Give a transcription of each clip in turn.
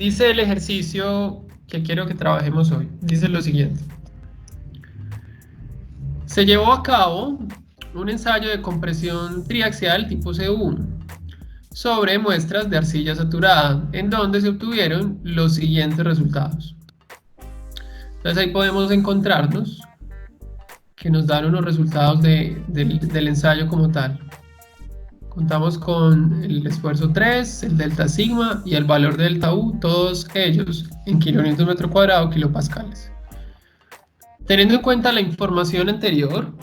Dice el ejercicio que quiero que trabajemos hoy. Dice lo siguiente. Se llevó a cabo un ensayo de compresión triaxial tipo C1 sobre muestras de arcilla saturada, en donde se obtuvieron los siguientes resultados. Entonces ahí podemos encontrarnos que nos dan unos resultados del ensayo como tal. Contamos con el esfuerzo 3, el delta sigma y el valor de delta U, todos ellos en kilonewton metro cuadrado, kilopascales. Teniendo en cuenta la información anterior,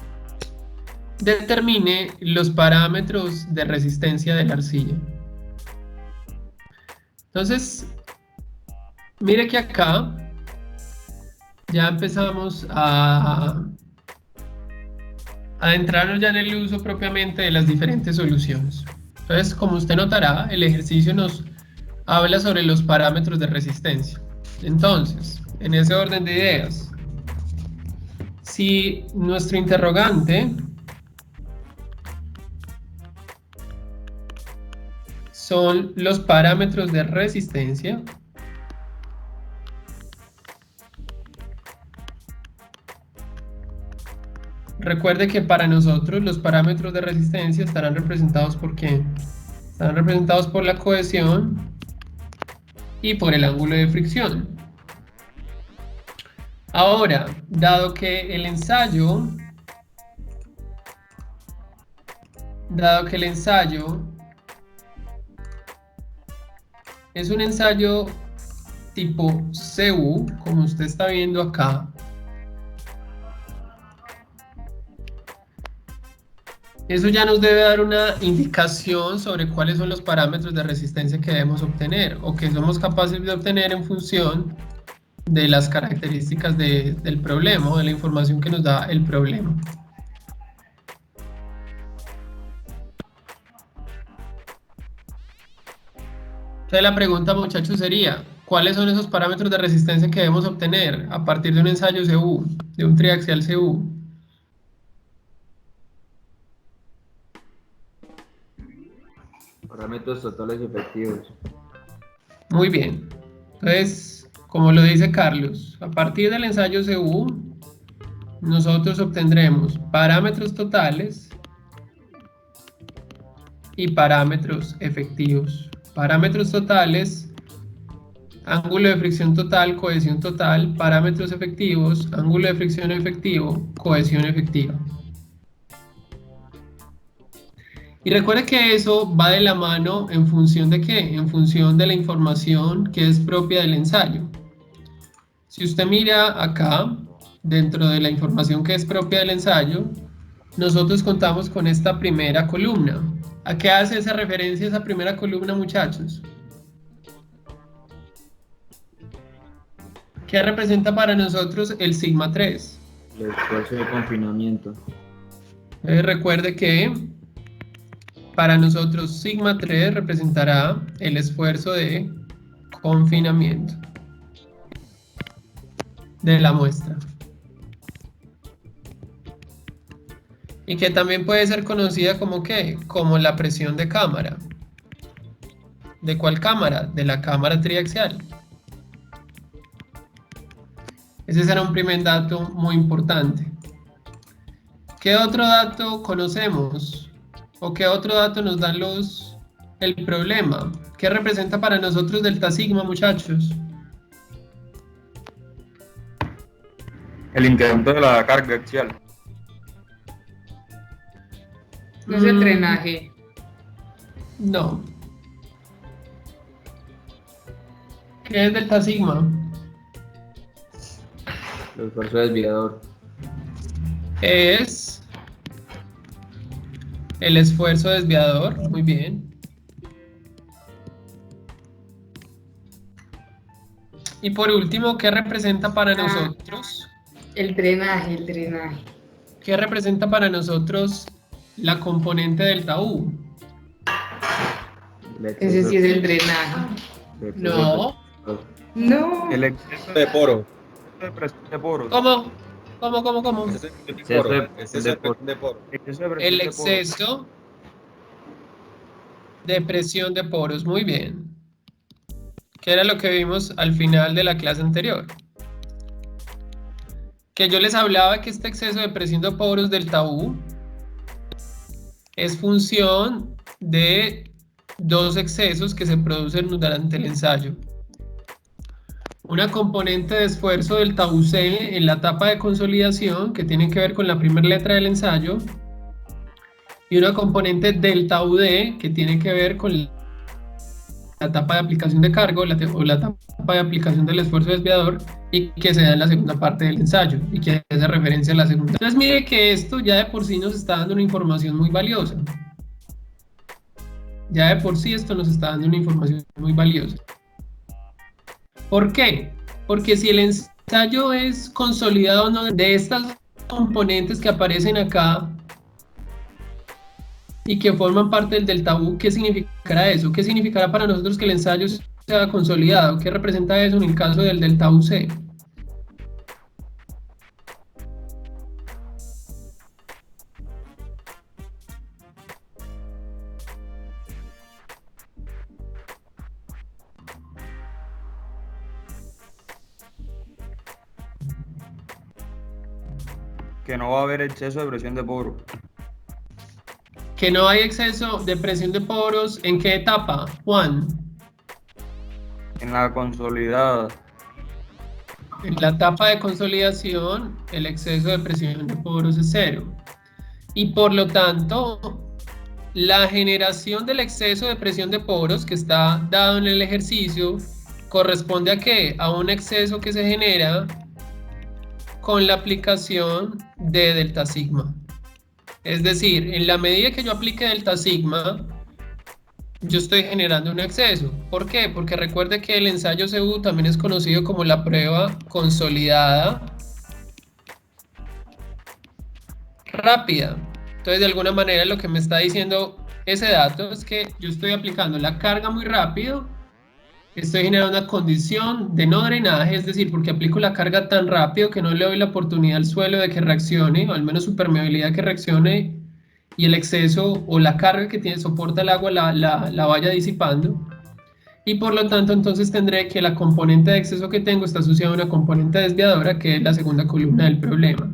determine los parámetros de resistencia de la arcilla. Entonces, mire que acá ya empezamos a adentrarnos ya en el uso propiamente de las diferentes soluciones. Entonces, como usted notará, el ejercicio nos habla sobre los parámetros de resistencia. Entonces, en ese orden de ideas, si nuestro interrogante son los parámetros de resistencia, recuerde que para nosotros los parámetros de resistencia estarán representados por ¿qué? Estarán representados por la cohesión y por el ángulo de fricción. Ahora, dado que el ensayo es un ensayo tipo CU, como usted está viendo acá, eso ya nos debe dar una indicación sobre cuáles son los parámetros de resistencia que debemos obtener o que somos capaces de obtener en función de las características del problema o de la información que nos da el problema. Entonces la pregunta, muchachos, sería, ¿cuáles son esos parámetros de resistencia que debemos obtener a partir de un ensayo CU, de un triaxial CU? Parámetros totales y efectivos. Muy bien. Entonces, como lo dice Carlos, a partir del ensayo CU, nosotros obtendremos parámetros totales y parámetros efectivos. Parámetros totales, ángulo de fricción total, cohesión total, parámetros efectivos, ángulo de fricción efectivo, cohesión efectiva. Y recuerde que eso va de la mano en función de ¿qué? En función de la información que es propia del ensayo. Si usted mira acá, dentro de la información que es propia del ensayo, nosotros contamos con esta primera columna. ¿A qué hace esa referencia esa primera columna, muchachos? ¿Qué representa para nosotros el sigma 3? El esfuerzo de confinamiento. Recuerde que para nosotros sigma 3 representará el esfuerzo de confinamiento de la muestra. Y que también puede ser conocida como ¿qué? Como la presión de cámara. ¿De cuál cámara? De la cámara triaxial. Ese será un primer dato muy importante. ¿Qué otro dato conocemos? ¿O qué otro dato nos dan el problema? ¿Qué representa para nosotros delta sigma, muchachos? El incremento de la carga axial. ¿No es el drenaje? No. ¿Qué es delta sigma? El esfuerzo desviador. Es el esfuerzo desviador. Muy bien. Y por último, ¿qué representa para nosotros? El drenaje, el drenaje. ¿Qué representa para nosotros la componente delta U? Ese sí es el drenaje. No. No. El exceso de poro. De presión de poros. ¿Cómo? Exceso de presión de poros. El exceso de presión de poros. Muy bien. Ok. que era lo que vimos al final de la clase anterior. Que yo les hablaba que este exceso de presión de poros delta U es función de dos excesos que se producen durante el ensayo. Una componente de esfuerzo delta UC en la etapa de consolidación, que tiene que ver con la primera letra del ensayo, y una componente delta UD, que tiene que ver con la etapa de aplicación de cargo o la etapa de aplicación del esfuerzo desviador, y que se da en la segunda parte del ensayo y que hace referencia a la segunda. Entonces mire que esto ya de por sí nos está dando una información muy valiosa. Ya de por sí esto nos está dando una información muy valiosa. ¿Por qué? Porque si el ensayo es consolidado o no de estas componentes que aparecen acá y que forman parte del delta U, ¿qué significará eso? ¿Qué significará para nosotros que el ensayo sea consolidado? ¿Qué representa eso en el caso del delta UC? Que no va a haber exceso de presión de poro. Que no hay exceso de presión de poros. ¿En qué etapa, Juan? En la consolidada. En la etapa de consolidación, el exceso de presión de poros es cero. Y por lo tanto, la generación del exceso de presión de poros que está dado en el ejercicio corresponde a ¿qué? A un exceso que se genera con la aplicación de delta sigma. Es decir, en la medida que yo aplique delta sigma, yo estoy generando un exceso. ¿Por qué? Porque recuerde que el ensayo CU también es conocido como la prueba consolidada rápida. Entonces, de alguna manera, lo que me está diciendo ese dato es que yo estoy aplicando la carga muy rápido, estoy generando una condición de no drenaje, es decir, porque aplico la carga tan rápido que no le doy la oportunidad al suelo de que reaccione, o al menos su permeabilidad que reaccione, y el exceso o la carga que soporta el agua la vaya disipando. Y por lo tanto, entonces tendré que la componente de exceso que tengo está asociada a una componente desviadora, que es la segunda columna del problema.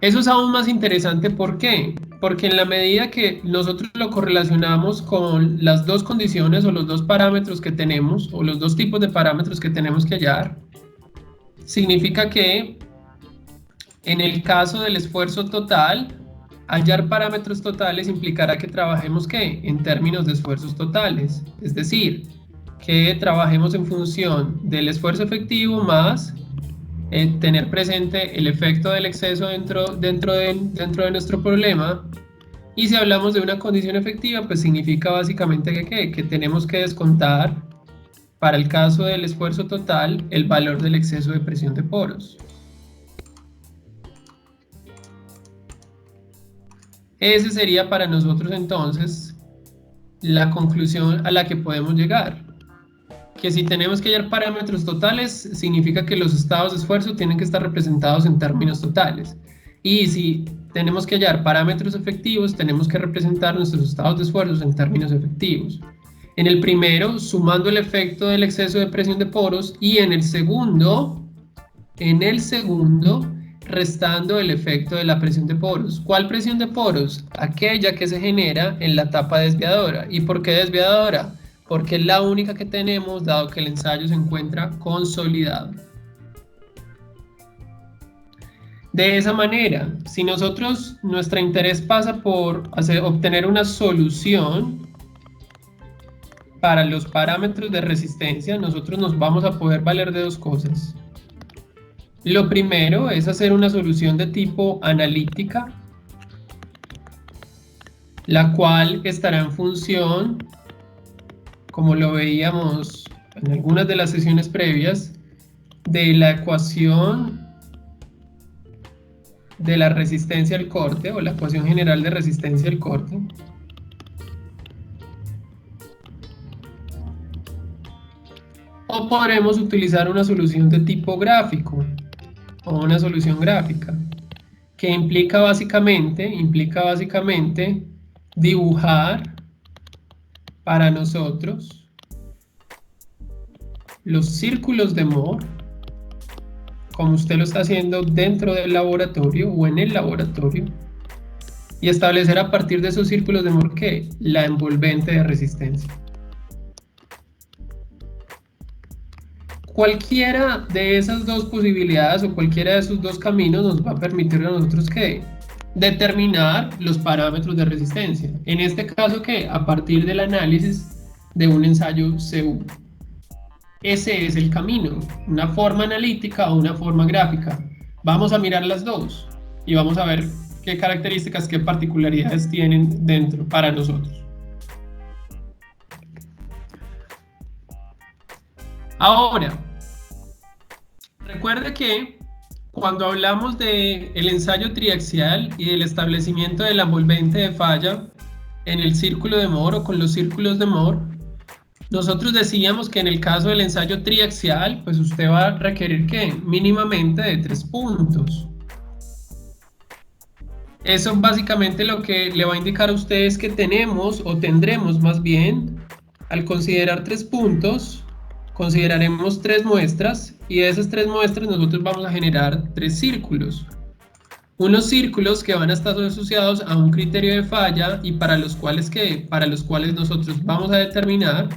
Eso es aún más interesante, ¿por qué? Porque en la medida que nosotros lo correlacionamos con las dos condiciones o los dos parámetros que tenemos, o los dos tipos de parámetros que tenemos que hallar, significa que en el caso del esfuerzo total, hallar parámetros totales implicará que trabajemos ¿qué? En términos de esfuerzos totales, es decir, que trabajemos en función del esfuerzo efectivo más tener presente el efecto del exceso dentro de nuestro problema. Y si hablamos de una condición efectiva, pues significa básicamente que tenemos que descontar para el caso del esfuerzo total el valor del exceso de presión de poros. Ese sería para nosotros entonces la conclusión a la que podemos llegar. Que si tenemos que hallar parámetros totales, significa que los estados de esfuerzo tienen que estar representados en términos totales. Y si tenemos que hallar parámetros efectivos, tenemos que representar nuestros estados de esfuerzo en términos efectivos. En el primero, sumando el efecto del exceso de presión de poros, y en el segundo, restando el efecto de la presión de poros. ¿Cuál presión de poros? Aquella que se genera en la etapa desviadora. ¿Y por qué desviadora? Porque es la única que tenemos, dado que el ensayo se encuentra consolidado. De esa manera, si nuestro interés pasa por obtener una solución para los parámetros de resistencia, nosotros nos vamos a poder valer de dos cosas. Lo primero es hacer una solución de tipo analítica, la cual estará en función, como lo veíamos en algunas de las sesiones previas, de la ecuación de la resistencia al corte, o la ecuación general de resistencia al corte. O podremos utilizar una solución de tipo gráfico, o una solución gráfica, que implica básicamente dibujar para nosotros los círculos de Moore, como usted lo está haciendo dentro del laboratorio o en el laboratorio, y establecer a partir de esos círculos de Moore ¿qué? La envolvente de resistencia. Cualquiera de esas dos posibilidades o cualquiera de esos dos caminos nos va a permitir a nosotros ¿qué? Determinar los parámetros de resistencia. En este caso ¿qué? A partir del análisis de un ensayo CU. Ese es el camino, una forma analítica o una forma gráfica. Vamos a mirar las dos y vamos a ver qué características, qué particularidades tienen dentro para nosotros. Ahora, recuerde que cuando hablamos del ensayo triaxial y del establecimiento de la envolvente de falla en el círculo de Moore o con los círculos de Moore, nosotros decíamos que en el caso del ensayo triaxial, pues usted va a requerir que mínimamente de 3 puntos. Eso básicamente lo que le va a indicar a ustedes que tenemos o tendremos más bien, al considerar 3 puntos, consideraremos 3 muestras y de esas 3 muestras nosotros vamos a generar 3 círculos. Unos círculos que van a estar asociados a un criterio de falla y para los cuales nosotros vamos a determinar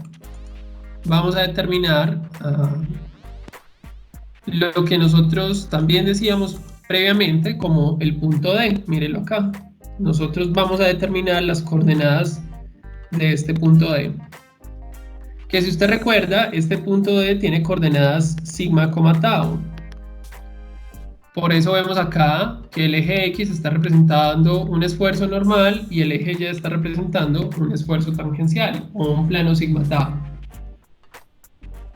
lo que nosotros también decíamos previamente como el punto D. Mírenlo acá. Nosotros vamos a determinar las coordenadas de este punto D. Que si usted recuerda, este punto D tiene coordenadas sigma, tau. Por eso vemos acá que el eje X está representando un esfuerzo normal y el eje Y está representando un esfuerzo tangencial o un plano sigma tau.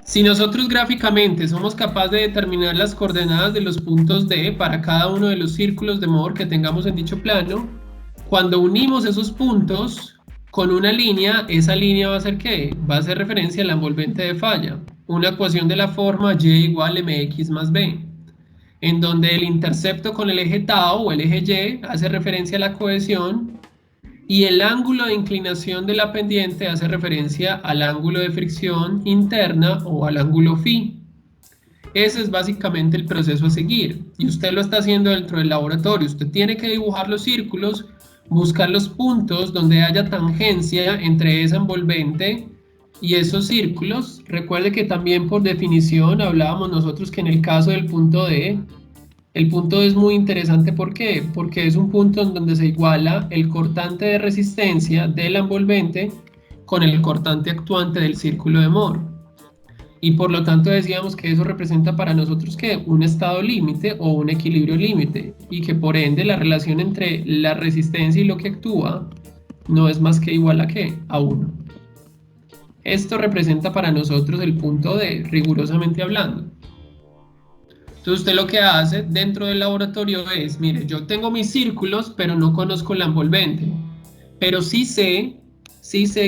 Si nosotros gráficamente somos capaces de determinar las coordenadas de los puntos D para cada uno de los círculos de Moore que tengamos en dicho plano, cuando unimos esos puntos con una línea, esa línea va a ser ¿qué? Va a hacer referencia a la envolvente de falla, una ecuación de la forma Y igual mx más b, en donde el intercepto con el eje tau o el eje Y hace referencia a la cohesión y el ángulo de inclinación de la pendiente hace referencia al ángulo de fricción interna o al ángulo phi. Ese es básicamente el proceso a seguir y usted lo está haciendo dentro del laboratorio. Usted tiene que dibujar los círculos, buscar los puntos donde haya tangencia entre esa envolvente y esos círculos. Recuerde que también por definición hablábamos nosotros que en el caso del punto D, el punto D es muy interesante. ¿Por qué? Porque es un punto en donde se iguala el cortante de resistencia de la envolvente con el cortante actuante del círculo de Moore. Y por lo tanto decíamos que eso representa para nosotros ¿qué? Un estado límite o un equilibrio límite y que por ende la relación entre la resistencia y lo que actúa no es más que igual a ¿qué? A 1. Esto representa para nosotros el punto D, rigurosamente hablando. Entonces usted lo que hace dentro del laboratorio es, mire, yo tengo mis círculos pero no conozco la envolvente, pero sí sé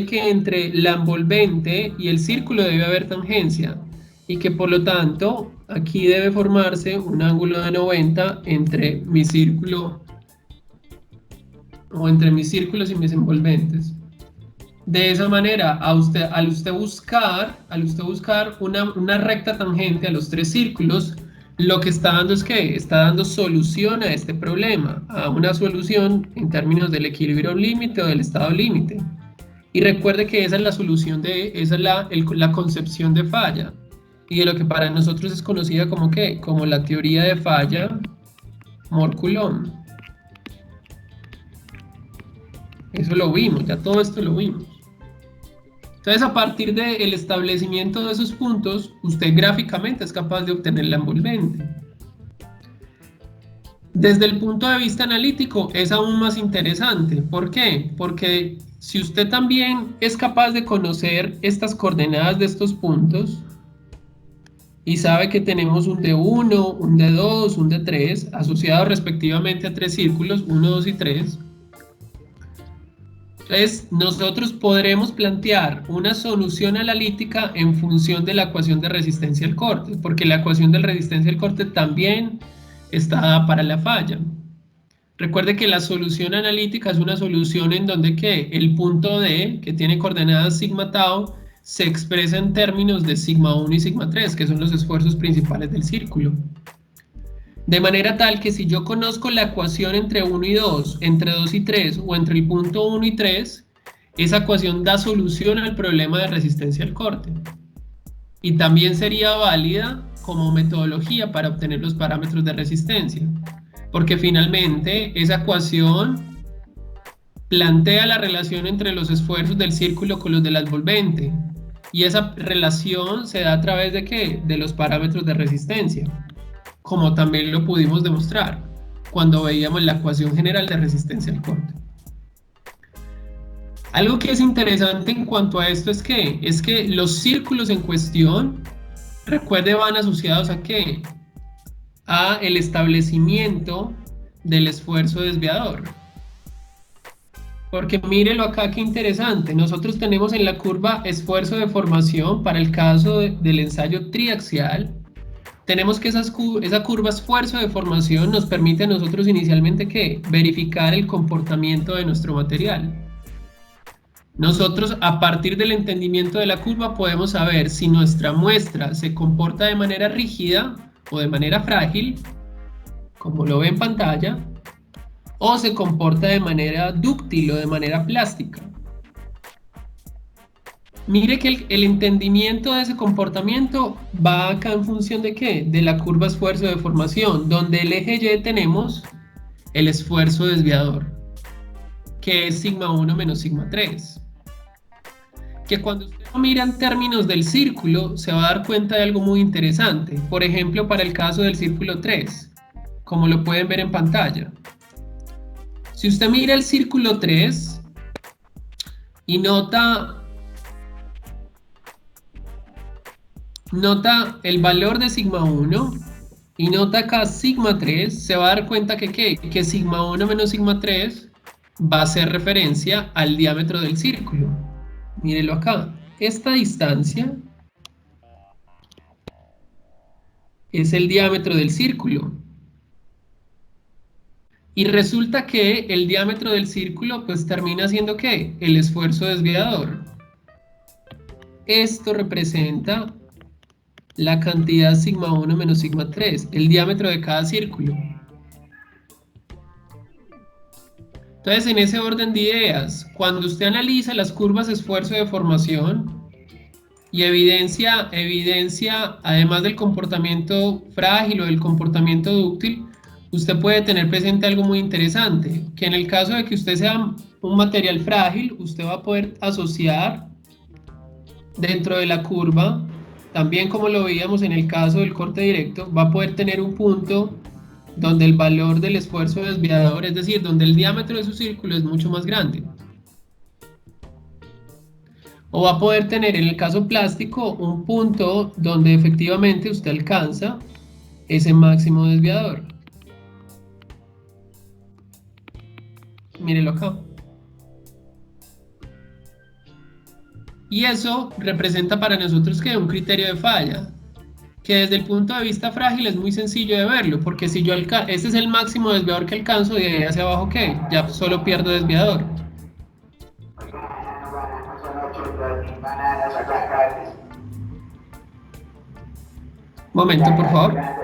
que entre la envolvente y el círculo debe haber tangencia y que por lo tanto aquí debe formarse un ángulo de 90 entre mi círculo o entre mis círculos y mis envolventes. De esa manera, al usted buscar una recta tangente a los 3 círculos, lo que está dando es que está dando solución a este problema, a una solución en términos del equilibrio límite o del estado límite. Y recuerde que esa es la solución esa es la concepción de falla y de lo que para nosotros es conocida como ¿qué? Como la teoría de falla Moore-Coulomb. Eso lo vimos, ya todo esto lo vimos. Entonces a partir del establecimiento de esos puntos, usted gráficamente es capaz de obtener la envolvente. Desde el punto de vista analítico es aún más interesante. ¿Por qué? Porque si usted también es capaz de conocer estas coordenadas de estos puntos y sabe que tenemos un D1, un D2, un D3 asociados respectivamente a 3 círculos, 1, 2 y 3, entonces nosotros podremos plantear una solución analítica en función de la ecuación de resistencia al corte, porque la ecuación de resistencia al corte también está dada para la falla. Recuerde que la solución analítica es una solución en donde ¿qué? El punto D, que tiene coordenadas sigma tau, se expresa en términos de sigma 1 y sigma 3, que son los esfuerzos principales del círculo. De manera tal que si yo conozco la ecuación entre 1 y 2, entre 2 y 3 o entre el punto 1 y 3, esa ecuación da solución al problema de resistencia al corte. Y también sería válida como metodología para obtener los parámetros de resistencia, porque finalmente esa ecuación plantea la relación entre los esfuerzos del círculo con los del advolvente, y esa relación se da a través de ¿qué? De los parámetros de resistencia, como también lo pudimos demostrar cuando veíamos la ecuación general de resistencia al corte. Algo que es interesante en cuanto a esto es que los círculos en cuestión, recuerde, van asociados a ¿qué? A el establecimiento del esfuerzo desviador. Porque mírelo acá, qué interesante. Nosotros tenemos en la curva esfuerzo de formación para el caso del ensayo triaxial. Tenemos que esa curva esfuerzo de formación nos permite a nosotros inicialmente ¿qué? Verificar el comportamiento de nuestro material. Nosotros, a partir del entendimiento de la curva, podemos saber si nuestra muestra se comporta de manera rígida o de manera frágil, como lo ve en pantalla, o se comporta de manera dúctil o de manera plástica. Mire que el entendimiento de ese comportamiento va acá en función de ¿qué? De la curva esfuerzo de formación, donde el eje Y tenemos el esfuerzo desviador, que es sigma 1 menos sigma 3. Que cuando usted lo mira en términos del círculo, se va a dar cuenta de algo muy interesante. Por ejemplo, para el caso del círculo 3, como lo pueden ver en pantalla. Si usted mira el círculo 3 y nota el valor de sigma 1 y nota acá sigma 3, se va a dar cuenta que sigma 1 menos sigma 3 va a hacer referencia al diámetro del círculo. Mírelo acá, esta distancia es el diámetro del círculo. Y resulta que el diámetro del círculo pues termina siendo ¿qué? El esfuerzo desviador. Esto representa la cantidad sigma 1 menos sigma 3, el diámetro de cada círculo. Entonces, en ese orden de ideas, cuando usted analiza las curvas de esfuerzo de formación y evidencia, además del comportamiento frágil o del comportamiento dúctil, usted puede tener presente algo muy interesante, que en el caso de que usted sea un material frágil, usted va a poder asociar dentro de la curva, también como lo veíamos en el caso del corte directo, va a poder tener un punto donde el valor del esfuerzo desviador, es decir, donde el diámetro de su círculo es mucho más grande. O va a poder tener en el caso plástico un punto donde efectivamente usted alcanza ese máximo desviador. Mírelo acá. Y eso representa para nosotros que un criterio de falla, que desde el punto de vista frágil es muy sencillo de verlo, porque si yo este es el máximo desviador que alcanzo, de ahí hacia abajo ¿qué? Ya solo pierdo desviador. Momento, por favor.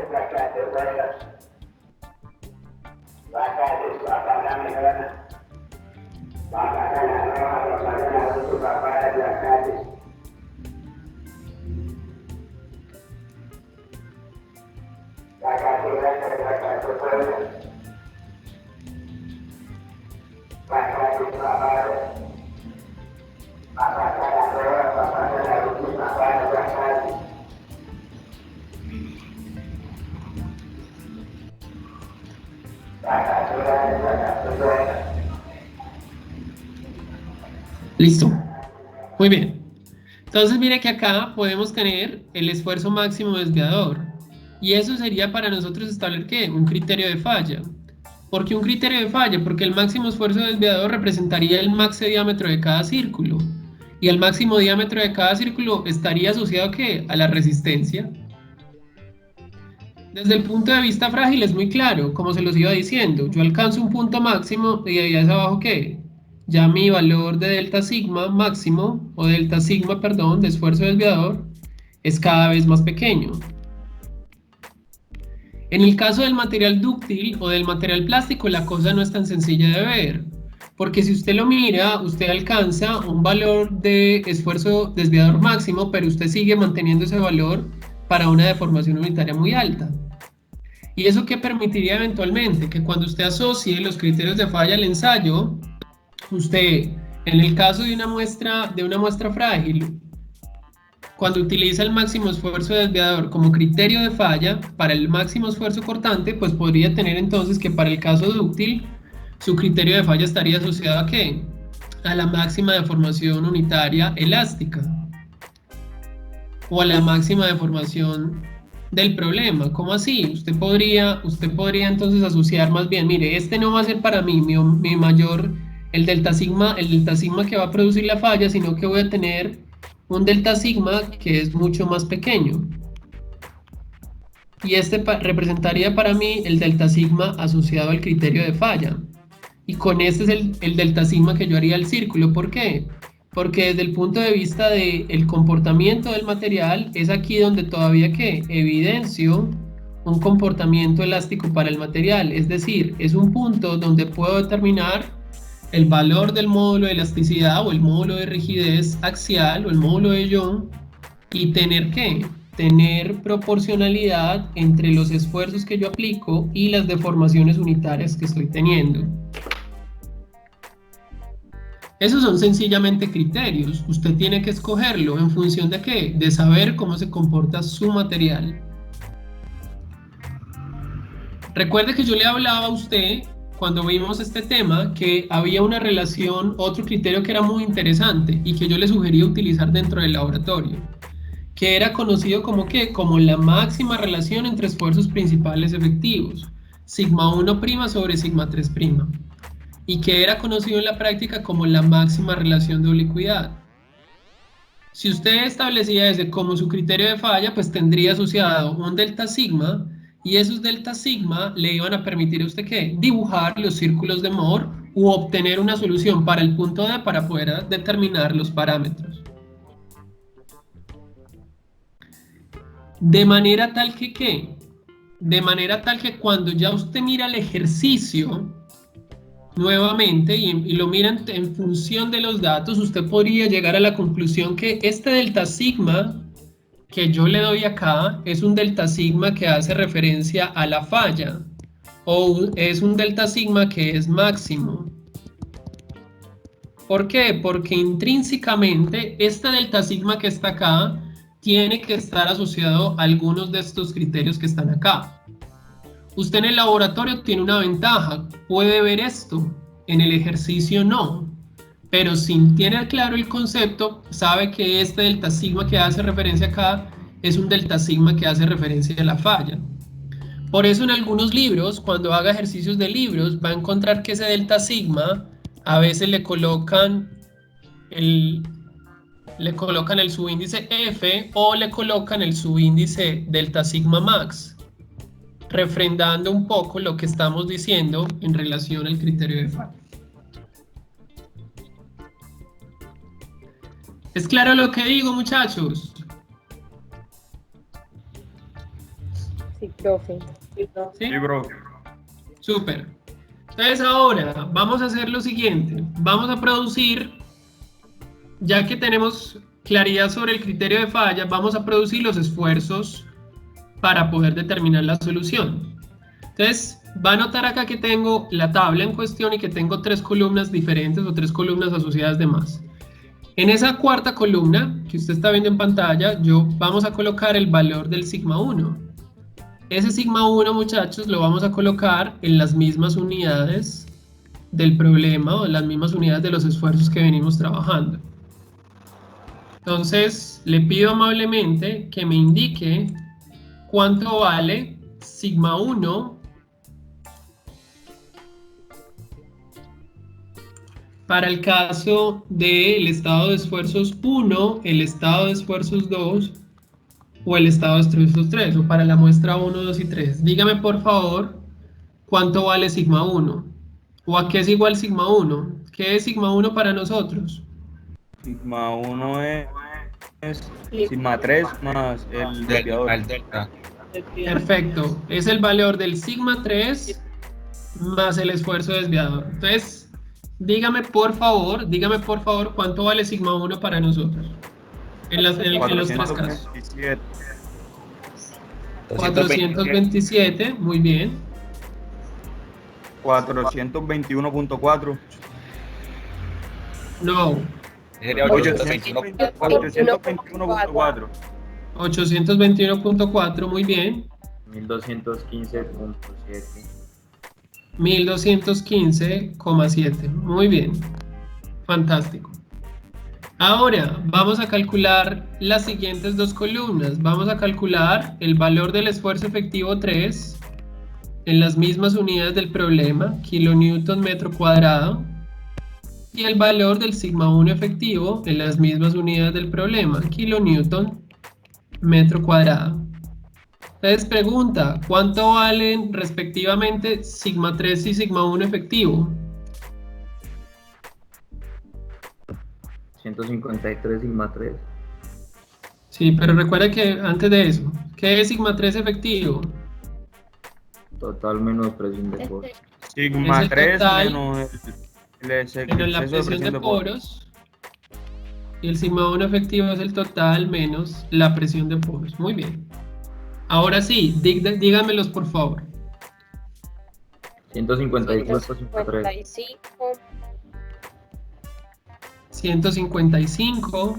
Listo. Muy bien. Entonces mire que acá podemos tener el esfuerzo máximo desviador. Y eso sería para nosotros establecer ¿qué? Un criterio de falla. ¿Por qué un criterio de falla? Porque el máximo esfuerzo desviador representaría el máximo diámetro de cada círculo. Y el máximo diámetro de cada círculo estaría asociado ¿qué? A la resistencia. Desde el punto de vista frágil es muy claro, como se los iba diciendo. Yo alcanzo un punto máximo y ahí hacia abajo ¿qué? ya mi valor de delta sigma máximo, o delta sigma, perdón, de esfuerzo desviador, es cada vez más pequeño. En el caso del material dúctil o del material plástico, la cosa no es tan sencilla de ver, porque si usted lo mira, usted alcanza un valor de esfuerzo desviador máximo, pero usted sigue manteniendo ese valor para una deformación unitaria muy alta. ¿Y eso qué permitiría eventualmente? Que cuando usted asocie los criterios de falla al ensayo, usted, en el caso de una muestra frágil, cuando utiliza el máximo esfuerzo desviador como criterio de falla para el máximo esfuerzo cortante, pues podría tener entonces que para el caso dúctil, su criterio de falla estaría asociado ¿a qué? A la máxima deformación unitaria elástica o a la máxima deformación del problema. ¿Cómo así? Usted podría entonces asociar más bien, mire, este no va a ser para mí mi mayor, el delta sigma que va a producir la falla, sino que voy a tener un delta sigma que es mucho más pequeño. Y este representaría para mí el delta sigma asociado al criterio de falla. Y con este es el delta sigma que yo haría el círculo. ¿Por qué? Porque desde el punto de vista del comportamiento del material, es aquí donde todavía que evidencio un comportamiento elástico para el material. Es decir, es un punto donde puedo determinar el valor del módulo de elasticidad o el módulo de rigidez axial o el módulo de Young y tener ¿qué? Tener proporcionalidad entre los esfuerzos que yo aplico y las deformaciones unitarias que estoy teniendo. Esos son sencillamente criterios. Usted tiene que escogerlo en función de ¿qué? De saber cómo se comporta su material. Recuerde que yo le hablaba a usted cuando vimos este tema que había una relación, otro criterio que era muy interesante y que yo le sugería utilizar dentro del laboratorio, que era conocido como ¿qué? Como la máxima relación entre esfuerzos principales efectivos, sigma 1' sobre sigma 3', y que era conocido en la práctica como la máxima relación de oblicuidad. Si usted establecía ese como su criterio de falla, pues tendría asociado un delta sigma, y esos delta sigma le iban a permitir a usted ¿qué? Dibujar los círculos de Moore u obtener una solución para el punto D para poder determinar los parámetros. De manera tal que ¿qué? De manera tal que cuando ya usted mira el ejercicio nuevamente y lo mira en función de los datos, usted podría llegar a la conclusión que este delta sigma que yo le doy acá es un delta sigma que hace referencia a la falla o es un delta sigma que es máximo. ¿Por qué? Porque intrínsecamente este delta sigma que está acá tiene que estar asociado a algunos de estos criterios que están acá. Usted en el laboratorio tiene una ventaja, puede ver esto, en el ejercicio no. Pero si tiene claro el concepto, sabe que este delta sigma que hace referencia acá es un delta sigma que hace referencia a la falla. Por eso en algunos libros, cuando haga ejercicios de libros, va a encontrar que ese delta sigma a veces le colocan el subíndice F o le colocan el subíndice delta sigma max, refrendando un poco lo que estamos diciendo en relación al criterio de falla. ¿Es claro lo que digo, muchachos? Sí, profe. ¿Sí? Sí, bro. Súper. Entonces ahora vamos a hacer lo siguiente. Vamos a producir, ya que tenemos claridad sobre el criterio de falla, vamos a producir los esfuerzos para poder determinar la solución. Entonces va a notar acá que tengo la tabla en cuestión y que tengo 3 columnas diferentes o 3 columnas asociadas de más. En esa cuarta columna que usted está viendo en pantalla, vamos a colocar el valor del sigma 1. Ese sigma 1, muchachos, lo vamos a colocar en las mismas unidades del problema o en las mismas unidades de los esfuerzos que venimos trabajando. Entonces, le pido amablemente que me indique cuánto vale sigma 1 para el caso del estado de esfuerzos 1, el estado de esfuerzos 2 o el estado de esfuerzos 3, o para la muestra 1, 2 y 3. Dígame por favor cuánto vale sigma 1 o a qué es igual sigma 1, ¿Qué es sigma 1 para nosotros? Sigma 1 es sigma 3 más el desviador. Al delta. Perfecto. Es el valor del sigma 3 más el esfuerzo desviador. Entonces, dígame por favor, cuánto vale sigma 1 para nosotros. En los tres casos. 427. 427, muy bien. 421.4. No, Sería 821.4. 821.4, muy bien. 1215.7. 1215,7, muy bien. Fantástico. Ahora vamos a calcular las siguientes dos columnas. Vamos a calcular el valor del esfuerzo efectivo 3 en las mismas unidades del problema, kilonewton metro cuadrado, y el valor del sigma 1 efectivo en las mismas unidades del problema, kilonewton metro cuadrado. Entonces pregunta, ¿cuánto valen respectivamente sigma 3 y sigma 1 efectivo? 153 sigma 3. Sí, pero recuerda que antes de eso, ¿qué es sigma 3 efectivo? Total menos presión de poros. Sigma Es el 3 total menos el Menos la exceso de presión de de poros. poros. Y el sigma 1 efectivo es el total menos la presión de poros. Muy bien. Ahora sí, díganmelos por favor. 154 sigma 3. 155,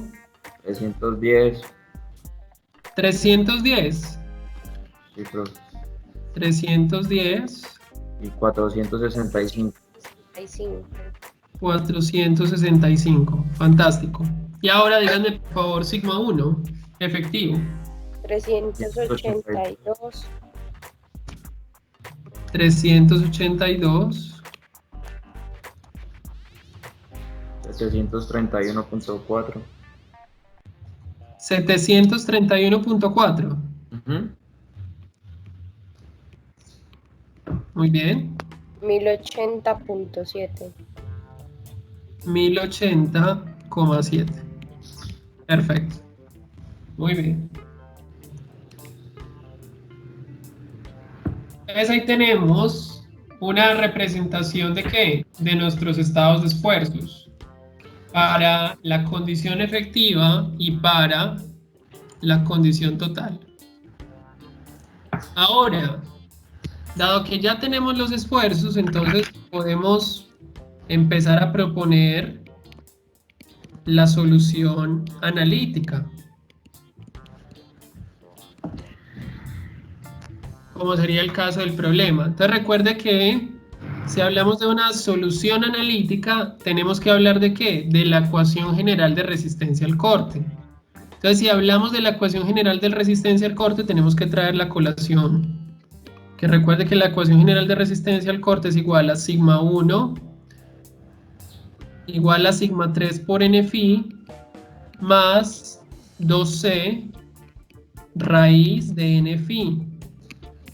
310. 310, Sí, profe. 310, Y 465. 465. Fantástico. Y ahora díganme por favor sigma 1 efectivo. 382, 382, 731.4. 731.4. Muy bien. 1080.7. 1080,7. Perfecto. Muy bien. Entonces ahí tenemos una representación de ¿qué? De nuestros estados de esfuerzos para la condición efectiva y para la condición total. Ahora, dado que ya tenemos los esfuerzos, entonces podemos empezar a proponer la solución analítica. Como sería el caso del problema. Entonces recuerde que si hablamos de una solución analítica, tenemos que hablar de ¿qué? De la ecuación general de resistencia al corte. Entonces si hablamos de la ecuación general de resistencia al corte, tenemos que traer la colación. Que recuerde que la ecuación general de resistencia al corte es igual a sigma 1 igual a sigma 3 por NFi más 2C raíz de NFi,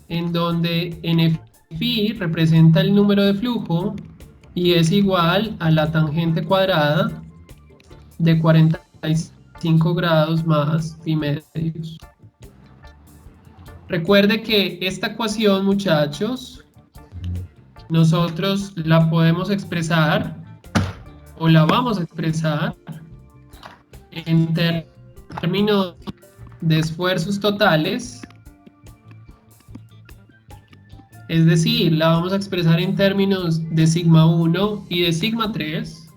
en donde NFi representa el número de flujo y es igual a la tangente cuadrada de 45 grados más pi medios. Recuerde que esta ecuación, muchachos, nosotros la podemos expresar o la vamos a expresar en términos de esfuerzos totales, es decir, la vamos a expresar en términos de sigma 1 y de sigma 3,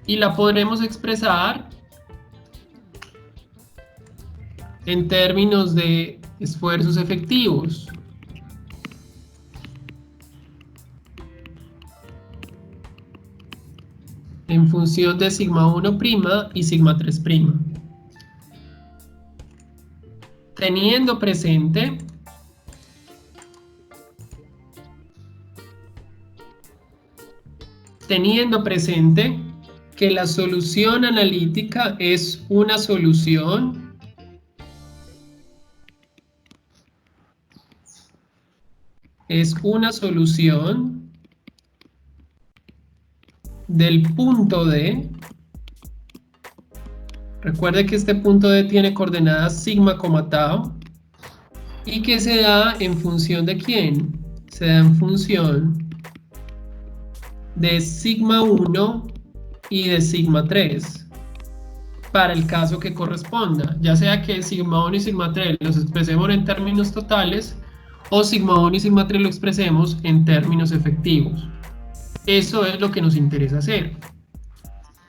y la podremos expresar en términos de esfuerzos efectivos. En función de sigma 1' y sigma 3'. Teniendo presente que la solución analítica es una solución del punto D. Recuerde que este punto D tiene coordenadas sigma, tau, y que se da en función de ¿quién? Se da en función de sigma 1 y de sigma 3 para el caso que corresponda, ya sea que sigma 1 y sigma 3 los expresemos en términos totales o sigma 1 y sigma 3 lo expresemos en términos efectivos. Eso es lo que nos interesa hacer.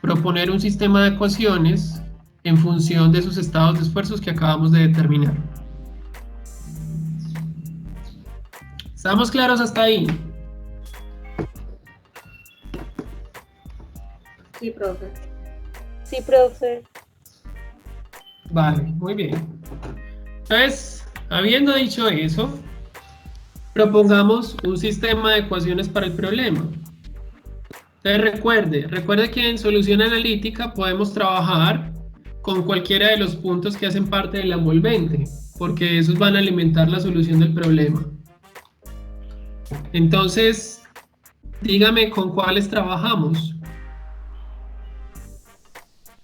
Proponer un sistema de ecuaciones en función de esos estados de esfuerzos que acabamos de determinar. ¿Estamos claros hasta ahí? Sí, profe. Sí, profe. Vale, muy bien. Entonces, habiendo dicho eso, propongamos un sistema de ecuaciones para el problema. Entonces recuerde que en solución analítica podemos trabajar con cualquiera de los puntos que hacen parte de la envolvente, porque esos van a alimentar la solución del problema. Entonces, dígame con cuáles trabajamos.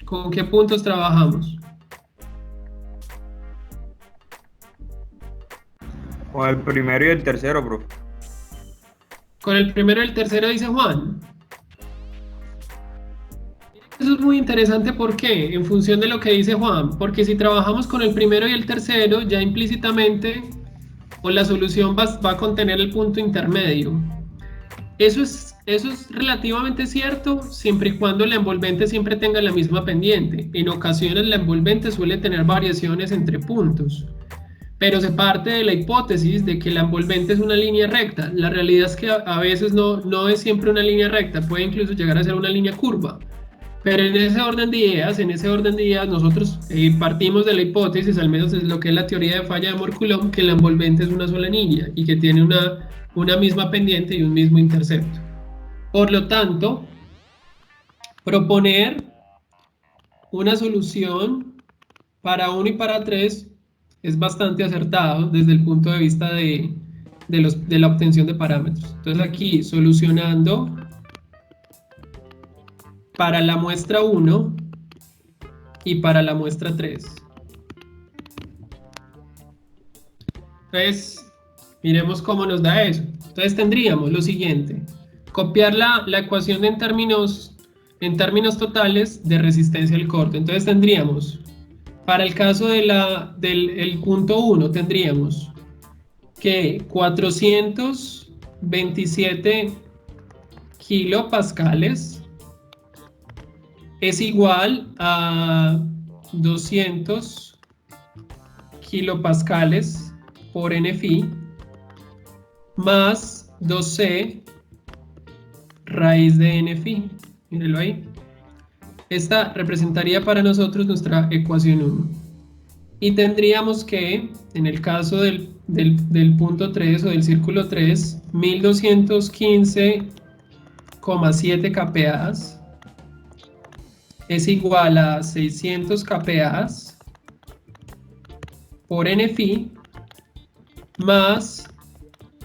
¿Con qué puntos trabajamos? Con el primero y el tercero, profe. Con el primero y el tercero, dice Juan. Eso es muy interesante, ¿por qué? En función de lo que dice Juan, porque si trabajamos con el primero y el tercero, ya implícitamente, o la solución va a contener el punto intermedio. Eso es relativamente cierto, siempre y cuando la envolvente siempre tenga la misma pendiente. En ocasiones la envolvente suele tener variaciones entre puntos, pero se parte de la hipótesis de que la envolvente es una línea recta. La realidad es que a veces no es siempre una línea recta, puede incluso llegar a ser una línea curva. Pero en ese orden de ideas, nosotros partimos de la hipótesis, al menos es lo que es la teoría de falla de Mohr-Coulomb, que la envolvente es una sola línea y que tiene una misma pendiente y un mismo intercepto. Por lo tanto, proponer una solución para 1 y para 3 es bastante acertado desde el punto de vista de la obtención de parámetros. Entonces aquí, solucionando para la muestra 1 y para la muestra 3. Entonces, miremos cómo nos da eso. Entonces tendríamos lo siguiente: copiar la ecuación en términos totales de resistencia al corte. Entonces tendríamos, para el caso del punto 1, tendríamos que 427 kilopascales es igual a 200 kilopascales por NFi más 2C raíz de NFi. Mírenlo ahí. Esta representaría para nosotros nuestra ecuación 1. Y tendríamos que, en el caso del punto 3 o del círculo 3, 1215,7 kPa es igual a 600 kPa por NFi más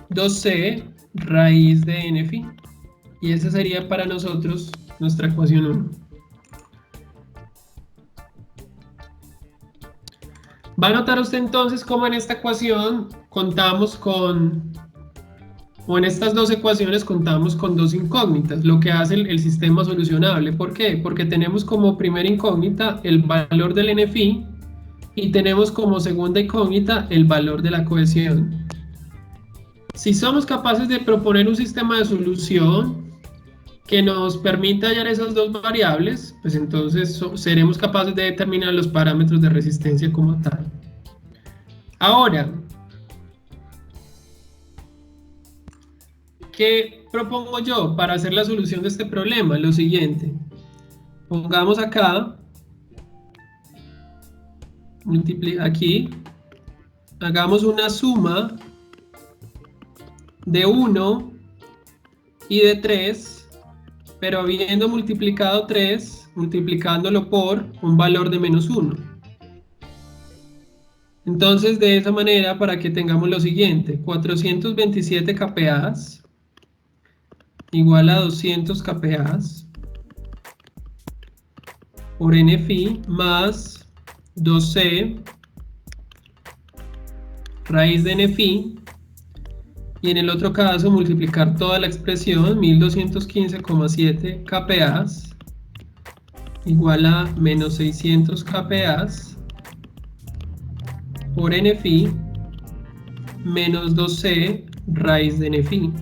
2C raíz de NFi. Y esa sería para nosotros nuestra ecuación 1. Va a notar usted entonces cómo en esta ecuación contamos con, o en estas dos ecuaciones contamos con dos incógnitas, lo que hace el sistema solucionable. ¿Por qué? Porque tenemos como primera incógnita el valor del NFi y tenemos como segunda incógnita el valor de la cohesión. Si somos capaces de proponer un sistema de solución que nos permita hallar esas dos variables, pues entonces seremos capaces de determinar los parámetros de resistencia como tal. Ahora, ¿qué propongo yo para hacer la solución de este problema? Lo siguiente: pongamos acá, aquí, hagamos una suma de 1 y de 3, pero habiendo multiplicado 3, multiplicándolo por un valor de menos 1. Entonces, de esa manera, para que tengamos lo siguiente: 427 kPa igual a 200 kPa por n phi más 2c raíz de n phi, y en el otro caso multiplicar toda la expresión 1215,7 kPas igual a menos 600 kPas por n phi menos 2c raíz de n phi.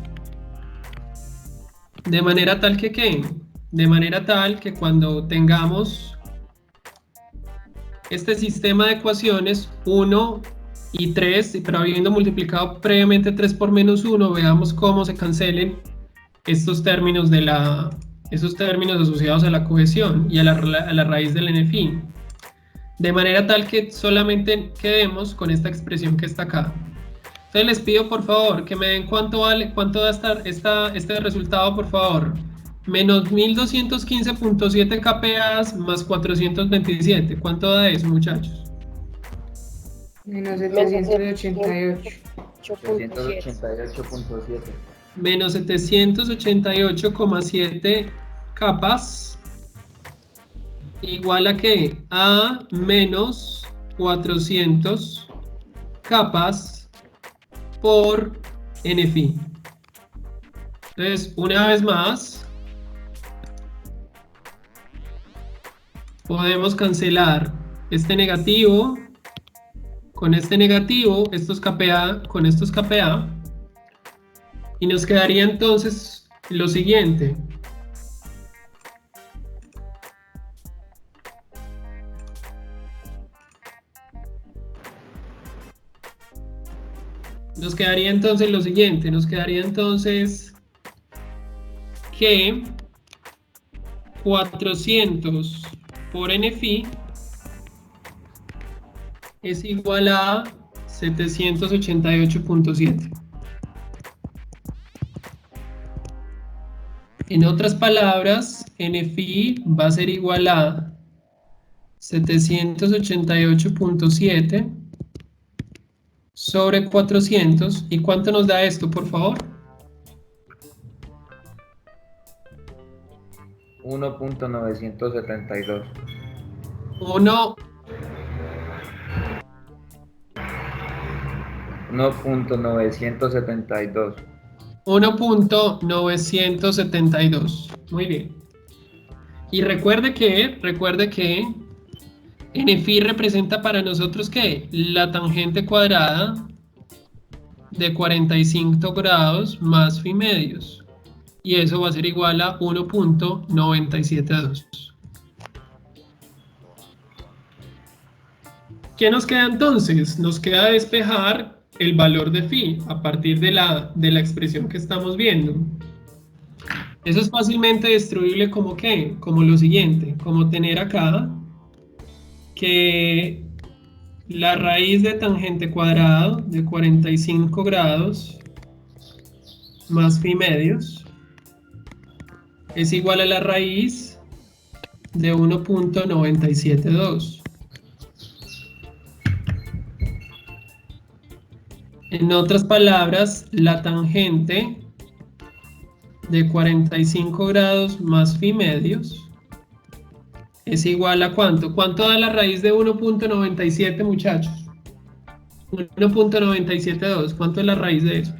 De manera tal que ¿qué? De manera tal que cuando tengamos este sistema de ecuaciones 1 y 3, pero habiendo multiplicado previamente 3 por menos 1, veamos cómo se cancelen estos términos asociados a la cohesión y a la raíz del n phi. De manera tal que solamente quedemos con esta expresión que está acá. Entonces les pido por favor que me den cuánto va a estar este resultado, por favor. Menos 1215.7 kPas más 427. ¿Cuánto da eso, muchachos? Menos 788. 388.7. Menos 788,7 capas igual a ¿qué? A menos 400 capas por n phi. Entonces, una vez más, podemos cancelar este negativo con este negativo, estos kPa con estos kPa, y nos quedaría entonces lo siguiente. Nos quedaría entonces que 400 por n phi es igual a 788.7. En otras palabras, n phi va a ser igual a 788.7 sobre 400. ¿Y cuánto nos da esto, por favor? 1.972. 1.972. 1.972. Muy bien. Y recuerde que n phi representa para nosotros ¿qué? La tangente cuadrada de 45 grados más phi medios. Y eso va a ser igual a 1.972. ¿Qué nos queda entonces? Nos queda despejar el valor de phi a partir de la expresión que estamos viendo. Eso es fácilmente destruible como ¿qué? Como lo siguiente, como tener acá que la raíz de tangente cuadrado de 45 grados más phi medios es igual a la raíz de 1.972. En otras palabras, la tangente de 45 grados más phi medios es igual a ¿cuánto? ¿Cuánto da la raíz de 1.97, muchachos? 1.972. ¿Cuánto es la raíz de eso?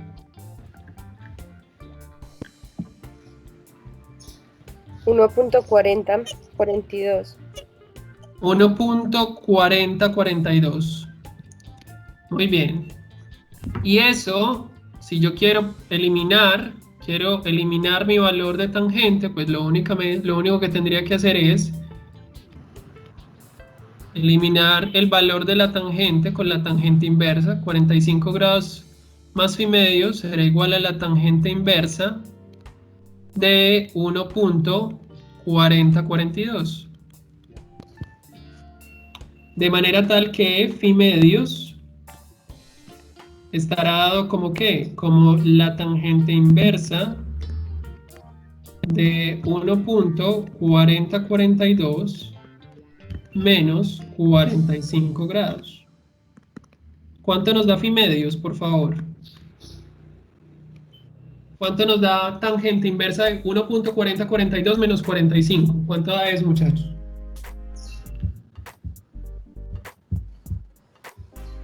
$1.4042. 1.4042. Muy bien. Y eso, si yo quiero eliminar mi valor de tangente, pues lo único que tendría que hacer es eliminar el valor de la tangente con la tangente inversa. 45 grados más phi medios será igual a la tangente inversa de 1.4042. De manera tal que phi medios estará dado como ¿qué? Como la tangente inversa de 1.4042 menos 45 grados. ¿Cuánto nos da phi medios, por favor? ¿Cuánto nos da tangente inversa de 1.4042 menos 45? ¿Cuánto da eso, muchachos?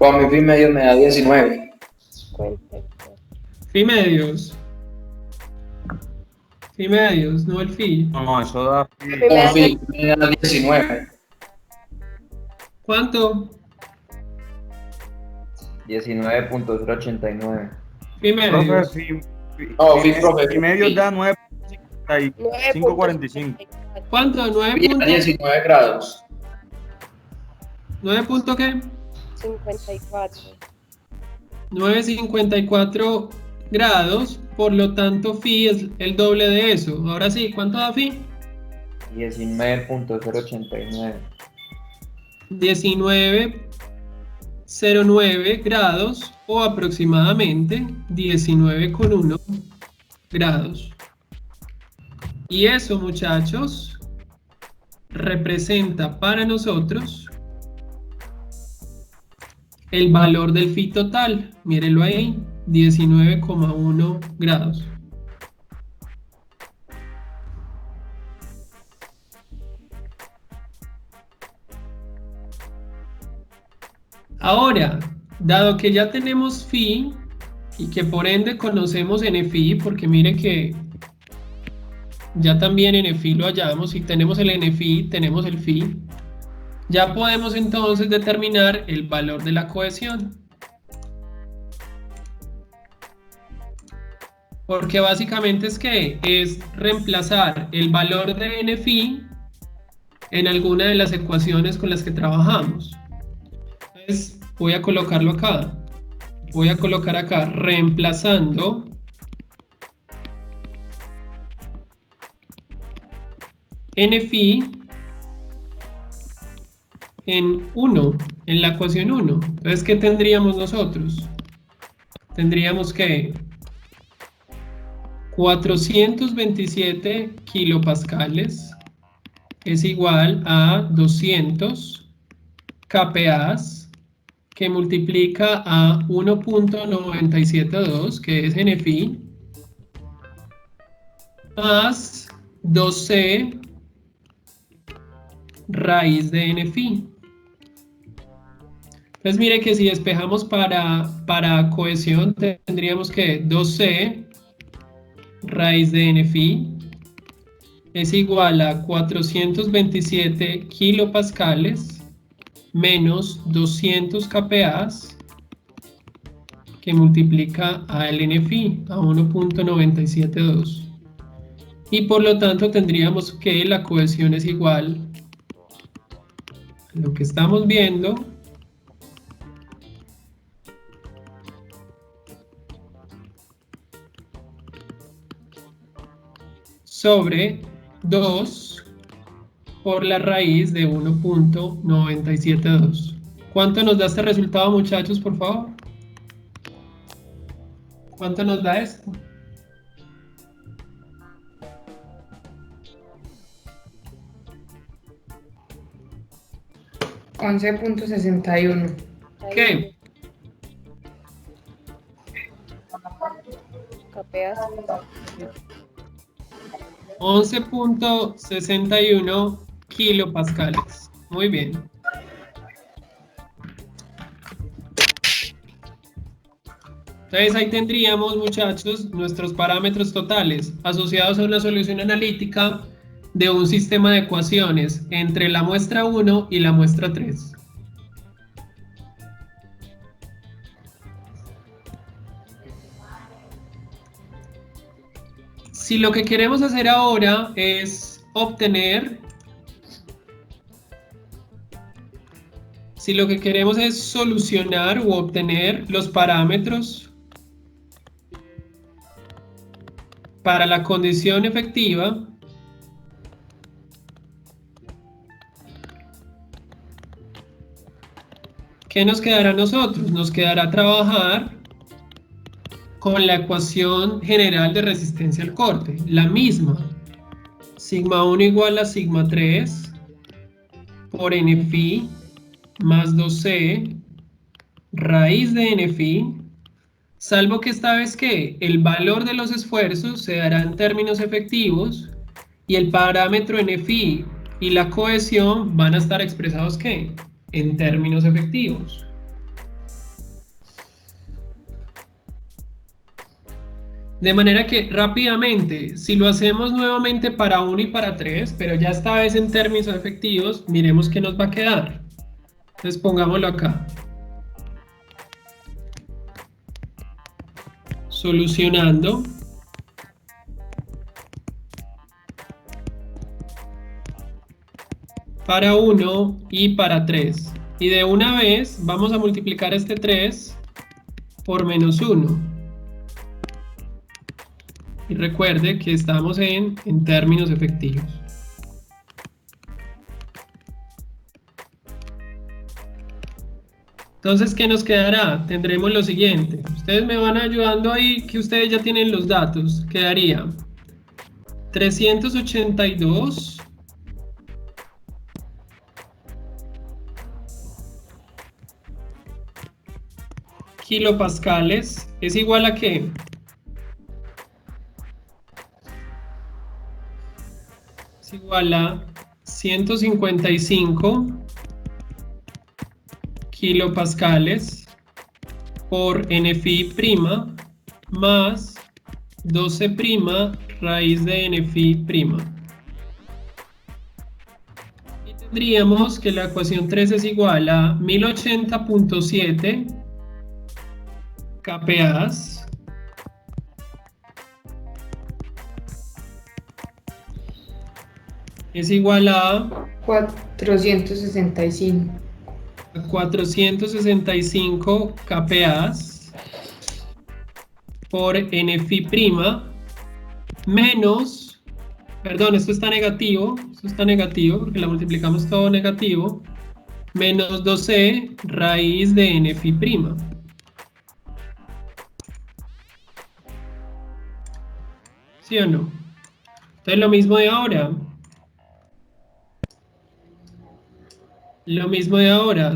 Pues a mi fin medio me da 19. 54. Phi medios. Phi medios, no el phi. No, eso da A mí me Con da fin me da 19. ¿Cuánto? 19.089. Phi profe, medios. Profe. y medio da 9.545. ¿Cuánto? Pi a 19 grados. 9 punto qué? 54. 9,54 grados, por lo tanto phi es el doble de eso. Ahora sí, ¿cuánto da phi? 19.089. 19,09 grados o aproximadamente 19,1 grados. Y eso, muchachos, representa para nosotros el valor del phi total. Mírenlo ahí, 19,1 grados. Ahora, dado que ya tenemos phi y que por ende conocemos NFi, porque mire que ya también NFi lo hallamos, y tenemos el NFi, tenemos el phi, ya podemos entonces determinar el valor de la cohesión. Porque básicamente es reemplazar el valor de NFi en alguna de las ecuaciones con las que trabajamos. Entonces voy a colocarlo acá. Voy a colocar acá reemplazando NFi en 1, en la ecuación 1. Entonces, ¿qué tendríamos nosotros? Tendríamos que 427 kilopascales es igual a 200 kPa que multiplica a 1.972, que es NFi, más 2C raíz de NFi. Entonces mire que si despejamos para cohesión, tendríamos que 2C raíz de NFi es igual a 427 kilopascales menos 200 kPa que multiplica a el NFi, a 1.972. Y por lo tanto tendríamos que la cohesión es igual a lo que estamos viendo sobre 2 por la raíz de 1.972. ¿Cuánto nos da este resultado, muchachos, por favor? ¿Cuánto nos da esto? $11.61. ¿Qué? Capeas. 11.61 kilopascales. Muy bien. Entonces ahí tendríamos, muchachos, nuestros parámetros totales asociados a una solución analítica de un sistema de ecuaciones entre la muestra 1 y la muestra 3. Si lo que queremos hacer ahora es obtener, si lo que queremos es solucionar u obtener los parámetros para la condición efectiva, ¿qué nos quedará a nosotros? Nos quedará trabajar con la ecuación general de resistencia al corte, la misma, sigma 1 igual a sigma 3 por NFi más 2C raíz de NFi, salvo que esta vez que el valor de los esfuerzos se dará en términos efectivos y el parámetro NFi y la cohesión van a estar expresados ¿qué? En términos efectivos. De manera que rápidamente, si lo hacemos nuevamente para 1 y para 3, pero ya esta vez en términos efectivos, miremos qué nos va a quedar. Entonces pongámoslo acá. Solucionando. Para 1 y para 3. Y de una vez vamos a multiplicar este 3 por menos 1. Y recuerde que estamos en términos efectivos. Entonces, ¿qué nos quedará? Tendremos lo siguiente. Ustedes me van ayudando ahí, que ustedes ya tienen los datos. Quedaría 382 kilopascales es igual a ¿qué? Es igual a 155 kilopascales por n-phi' más 12' raíz de n-phi'. Y tendríamos que la ecuación 3 es igual a 1080.7 kPas es igual a 465. 465 kPas por n-phi' menos, perdón, esto está negativo porque la multiplicamos todo negativo, menos 12 raíz de n-phi'. ¿Sí o no? Entonces lo mismo de ahora.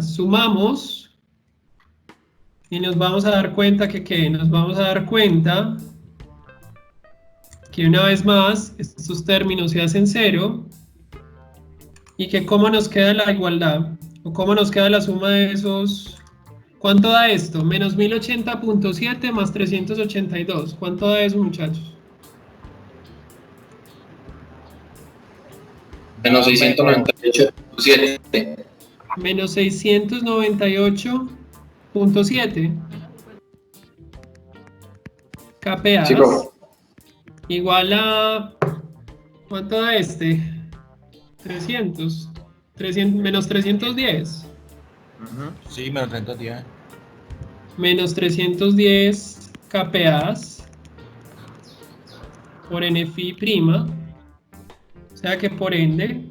Sumamos y nos vamos a dar cuenta que ¿qué? Nos vamos a dar cuenta que una vez más estos términos se hacen cero y que cómo nos queda la igualdad o cómo nos queda la suma de esos. ¿Cuánto da esto? Menos 1080.7 más 382. ¿Cuánto da eso, muchachos? Menos 698.7. Menos 698.7 kPa Sí, profe. igual a ¿cuánto da este? 300 menos 310 Sí, menos 310. menos 310 kPas por n-phi', o sea que por ende,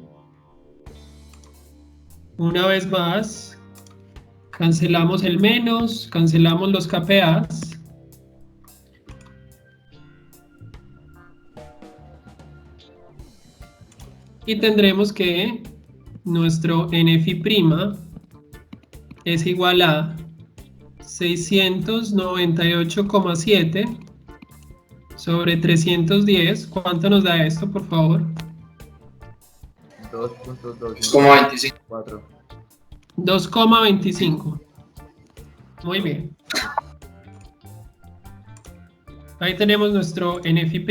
una vez más, cancelamos el menos, cancelamos los kPas. Y tendremos que nuestro n-phi' es igual a 698,7 sobre 310. ¿Cuánto nos da esto, por favor? 2.224. 2,25. Muy bien. Ahí tenemos nuestro n-phi'.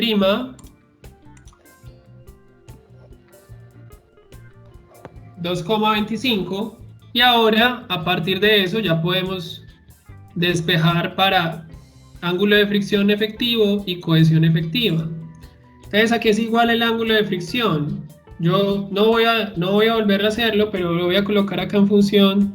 2,25. Y ahora, a partir de eso, ya podemos despejar para ángulo de fricción efectivo y cohesión efectiva. Entonces, ¿a qué es igual el ángulo de fricción? Yo no voy a volver a hacerlo, pero lo voy a colocar acá en función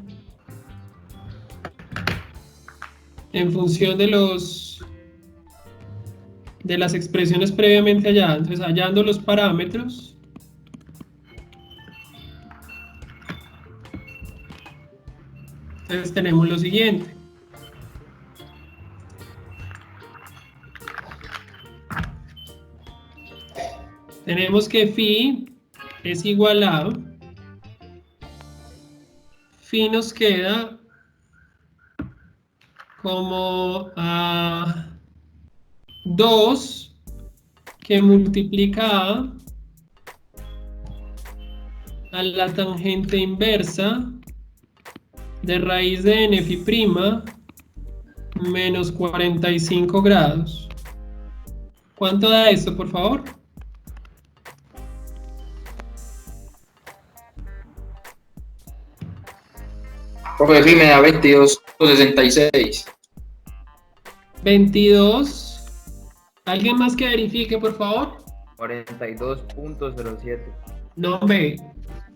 de las expresiones previamente halladas. Entonces, hallando los parámetros, entonces tenemos lo siguiente. Tenemos que phi es igual a, phi nos queda como a 2 que multiplica a la tangente inversa de raíz de n-phi' menos 45 grados. ¿Cuánto da esto, por favor? Profe, sí, me da 22.66. 22. ¿Alguien más que verifique, por favor? 42.07. No, hombre.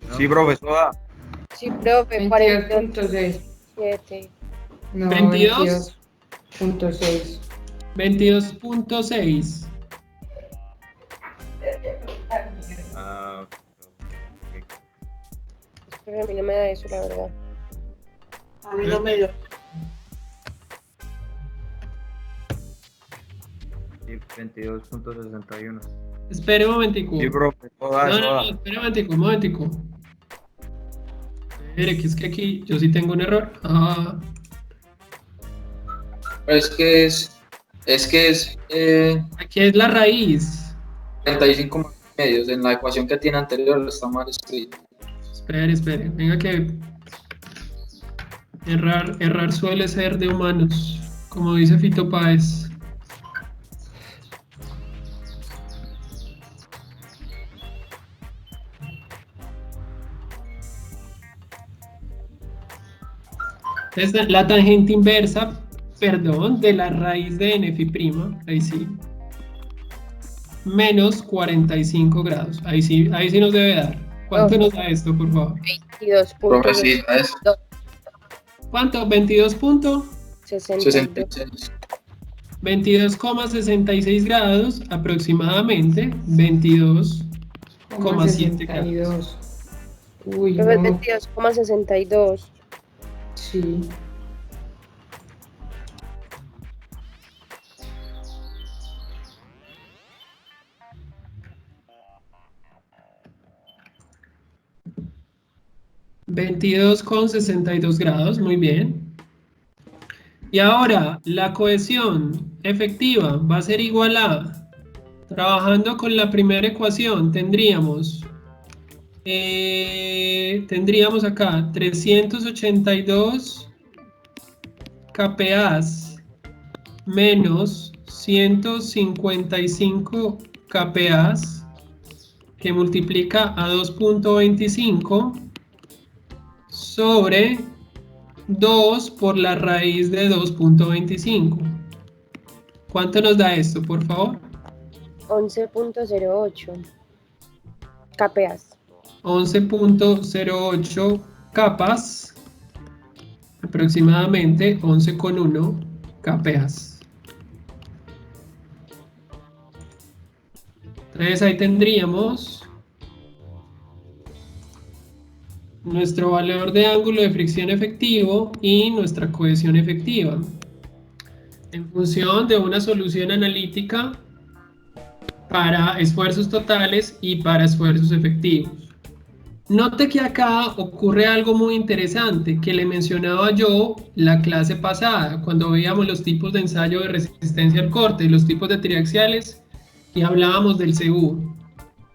¿no? Sí, profesora. Sí, profe, 22.6. 47. No, 22. 22.6. 22.6. Ah, ok. Pero a mí no me da eso, la verdad. A mí no me dio. Sí, 22.61. Espere un momentico. Sí, profesora. No, espere un momentico. Espere, que es que aquí yo sí tengo un error. Ah, Es que es aquí es la raíz. 45 más medios. En la ecuación que tiene anterior está mal escrito. Espere. Venga que errar suele ser de humanos, como dice Fito Páez. Entonces, la tangente inversa, perdón, de la raíz de n phi', ahí sí, menos 45 grados. Ahí sí nos debe dar. ¿Cuánto nos da esto, por favor? 22 Profe, sí, es ¿Cuánto? 22 punto, 66. 22,66 grados, aproximadamente 22,7 grados. 62. Uy, Profe, no. 22,62. Sí. $22,62 muy bien. Y ahora, la cohesión efectiva va a ser igual a, trabajando con la primera ecuación, tendríamos acá 382 kPas menos 155 kPas, que multiplica a 2.25 sobre 2 por la raíz de 2.25. ¿Cuánto nos da esto, por favor? 11.08 kPas. 11.08 capas, aproximadamente 11,1 kPas. Entonces ahí tendríamos nuestro valor de ángulo de fricción efectivo y nuestra cohesión efectiva en función de una solución analítica para esfuerzos totales y para esfuerzos efectivos. Note que acá ocurre algo muy interesante que le mencionaba yo la clase pasada cuando veíamos los tipos de ensayo de resistencia al corte, los tipos de triaxiales y hablábamos del CU.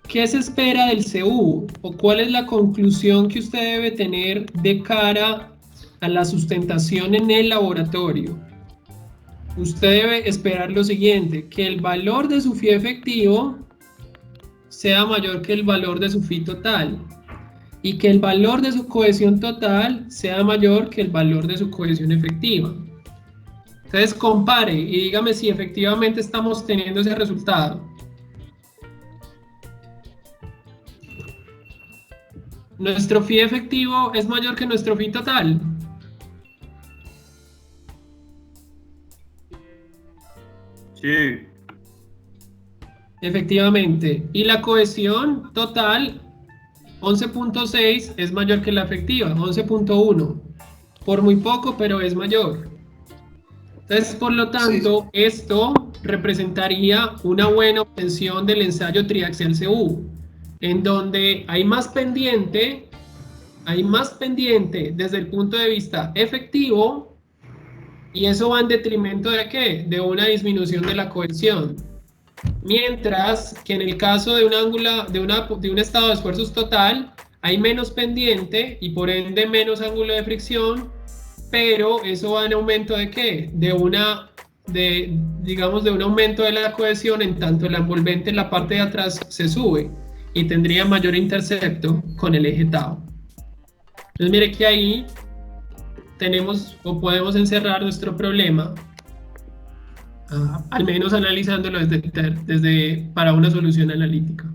¿Qué se espera del CU? ¿O cuál es la conclusión que usted debe tener de cara a la sustentación en el laboratorio? Usted debe esperar lo siguiente, que el valor de su phi efectivo sea mayor que el valor de su phi total y que el valor de su cohesión total sea mayor que el valor de su cohesión efectiva. Entonces compare y dígame si efectivamente estamos teniendo ese resultado. ¿Nuestro phi efectivo es mayor que nuestro phi total? Sí. Efectivamente. Y la cohesión total, 11.6, es mayor que la efectiva, 11.1. Por muy poco, pero es mayor. Entonces, por lo tanto, esto representaría una buena obtención del ensayo triaxial CU, en donde hay más pendiente desde el punto de vista efectivo, y eso va en detrimento ¿de qué? De una disminución de la cohesión. Mientras que en el caso de un estado de esfuerzos total, hay menos pendiente y por ende menos ángulo de fricción, pero eso va en aumento ¿de qué? De una digamos, de un aumento de la cohesión, en tanto la envolvente en la parte de atrás se sube y tendría mayor intercepto con el eje tau. Entonces mire que ahí tenemos o podemos encerrar nuestro problema, al menos analizándolo para una solución analítica.